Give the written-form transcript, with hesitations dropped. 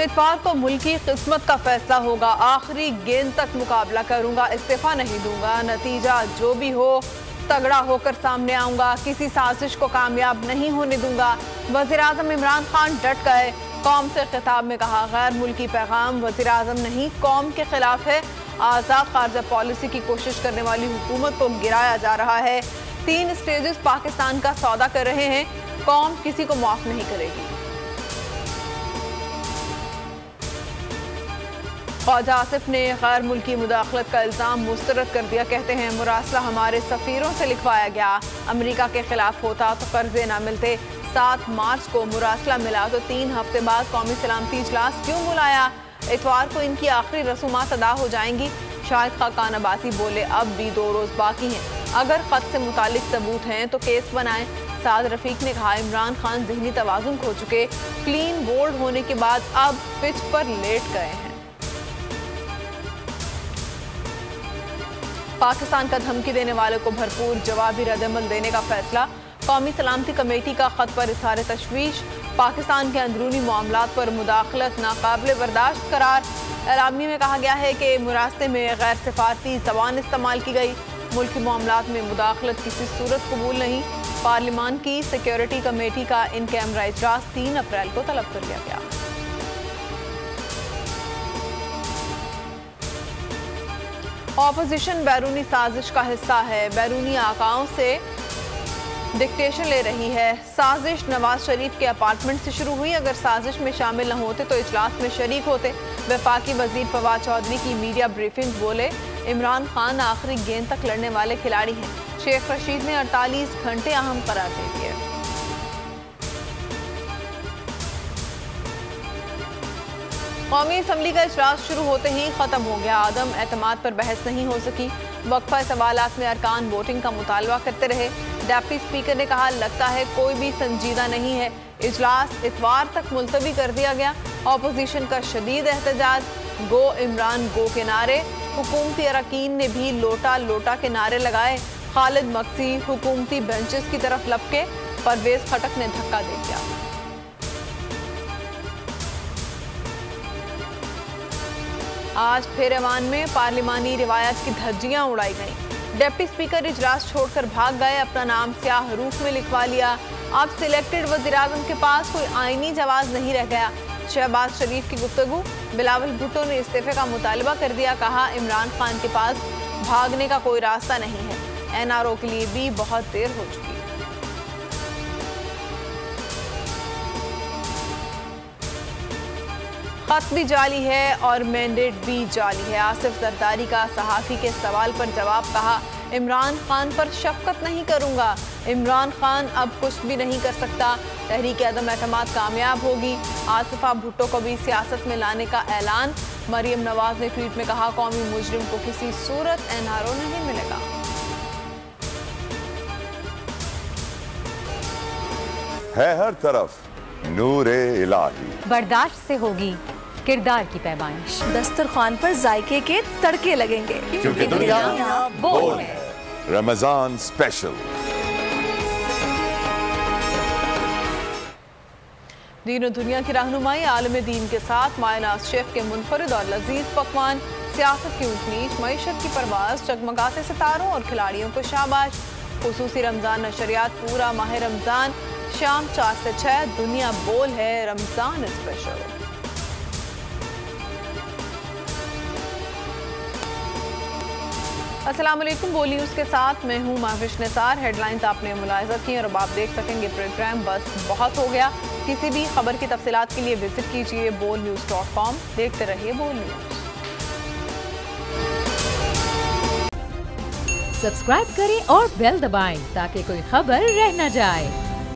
इतवार को मुल्क की किस्मत का फैसला होगा, आखिरी गेंद तक मुकाबला करूंगा, इस्तीफा नहीं दूंगा, नतीजा जो भी हो तगड़ा होकर सामने आऊंगा, किसी साजिश को कामयाब नहीं होने दूंगा। वज़ीर-ए-आज़म इमरान खान डट गए, कौम से खिताब में कहा गैर मुल्की पैगाम वज़ीर-ए-आज़म नहीं कौम के खिलाफ है। आज़ाद खारजा पॉलिसी की कोशिश करने वाली हुकूमत को गिराया जा रहा है। 3 स्टेजेस पाकिस्तान का सौदा कर रहे हैं, कौम किसी को माफ नहीं करेगी। ख्वाजा आसिफ ने गैर मुल्की मुदाखलत का इल्ज़ाम मुस्तरद कर दिया। कहते हैं मुरासला हमारे सफ़ीरों से लिखवाया गया, अमेरिका के खिलाफ होता तो कर्जे ना मिलते। 7 मार्च को मुरासला मिला तो 3 हफ्ते बाद कौमी सलामती इजलास क्यों बुलाया? इतवार को इनकी आखिरी रसूमात अदा हो जाएंगी। शाहिद खाकान अब्बासी बोले अब भी 2 रोज़ बाकी हैं, अगर ख़त से मुतालिक सबूत हैं तो केस बनाएं। साद रफीक ने कहा इमरान खान ज़हनी तवाज़ुन खो चुके, क्लीन बोल्ड होने के बाद अब पिच पर लेट गए हैं। पाकिस्तान का धमकी देने वालों को भरपूर जवाबी रद्दअमल देने का फैसला। कौमी सलामती कमेटी का खत पर इज़हार तशवीश। पाकिस्तान के अंदरूनी मामलात पर मुदाखलत नाकाबिल बर्दाश्त करार। एलामिया में कहा गया है कि मुरास्ते में गैर सिफारती ज़बान इस्तेमाल की गई। मुल्की मामलात में मुदाखलत किसी सूरत कबूल नहीं। पार्लिमान की सिक्योरिटी कमेटी का इन कैमरा इजलास 3 अप्रैल को तलब कर लिया गया। ऑपोजिशन बैरूनी साजिश का हिस्सा है, बैरूनी आकाओं से डिक्टेशन ले रही है। साजिश नवाज शरीफ के अपार्टमेंट से शुरू हुई, अगर साजिश में शामिल न होते तो इजलास में शरीक होते। वफाकी वजीर फवाद चौधरी की मीडिया ब्रीफिंग बोले इमरान खान आखिरी गेंद तक लड़ने वाले खिलाड़ी हैं। शेख रशीद ने 48 घंटे अहम करार दे दिए। कौमी असम्बली का इजलास शुरू होते ही खत्म हो गया, आदम एतमाद पर बहस नहीं हो सकी। वक्फा सवालात में अरकान वोटिंग का मुतालबा करते रहे। डेप्टी स्पीकर ने कहा लगता है कोई भी संजीदा नहीं है। इजलास इतवार तक मुलतवी कर दिया गया। ऑपोजिशन का शदीद एहतजाज, गो इमरान गो के नारे। हुकूमती अरकान ने भी लोटा लोटा के नारे लगाए। खालिद मक्सी हुकूमती बेंचेस की तरफ लपके, परवेज खटक ने धक्का दे दिया। आज फिर ऐवान में पार्लिमानी रिवायत की धज्जियां उड़ाई गईं। डिप्टी स्पीकर इजलास छोड़कर भाग गए, अपना नाम स्याह हरूफ में लिखवा लिया। अब सिलेक्टेड वज़ीर-ए-आज़म के पास कोई आईनी जवाब नहीं रह गया। शहबाज शरीफ की गुफ्तगू, बिलावल भुट्टो ने इस्तीफे का मुतालबा कर दिया। कहा इमरान खान के पास भागने का कोई रास्ता नहीं है, NRO के लिए भी बहुत देर हो चुकी। खत भी जाली है और मैंडेट भी जाली है। आसिफ जरदारी का सहाफ़ी के सवाल पर जवाब, कहा इमरान खान पर शफकत नहीं करूंगा, इमरान खान अब कुछ भी नहीं कर सकता, तहरीक अदम एतमाद कामयाब होगी। आसिफा भुट्टो को भी सियासत में लाने का ऐलान। मरियम नवाज ने ट्वीट में कहा कौमी मुजरिम को किसी सूरत NRO नहीं मिलेगा। है हर तरफ नूरे इलाही, बर्दाश्त से होगी किरदार की पैमाइश, दस्तरखान पर जायके के तड़के लगेंगे, क्योंकि दुनिया बोल है। रमजान स्पेशल। दीन और दुनिया की रहनुमाई, आलम दीन के साथ मायनाज शेफ के मुनफरिद और लजीज पकवान, सियासत की ऊंच नीच, मईशत की परवाज, जगमगाते सितारों और खिलाड़ियों को शाबाश। खुसूसी रमजान नशरियात, पूरा माह रमजान शाम 4 से 6, दुनिया बोल है रमजान स्पेशल। अस्सलाम वालेकुम, बोल न्यूज़ के साथ मैं हूँ महविश निसार। हेडलाइंस आपने मुलाहिजा की और अब आप देख सकेंगे प्रोग्राम बस बहुत हो गया। किसी भी खबर की तफसीलात के लिए विजिट कीजिए bolnews.com। देखते रहिए बोल न्यूज़। सब्सक्राइब करें और बेल दबाएं ताकि कोई खबर रह न जाए।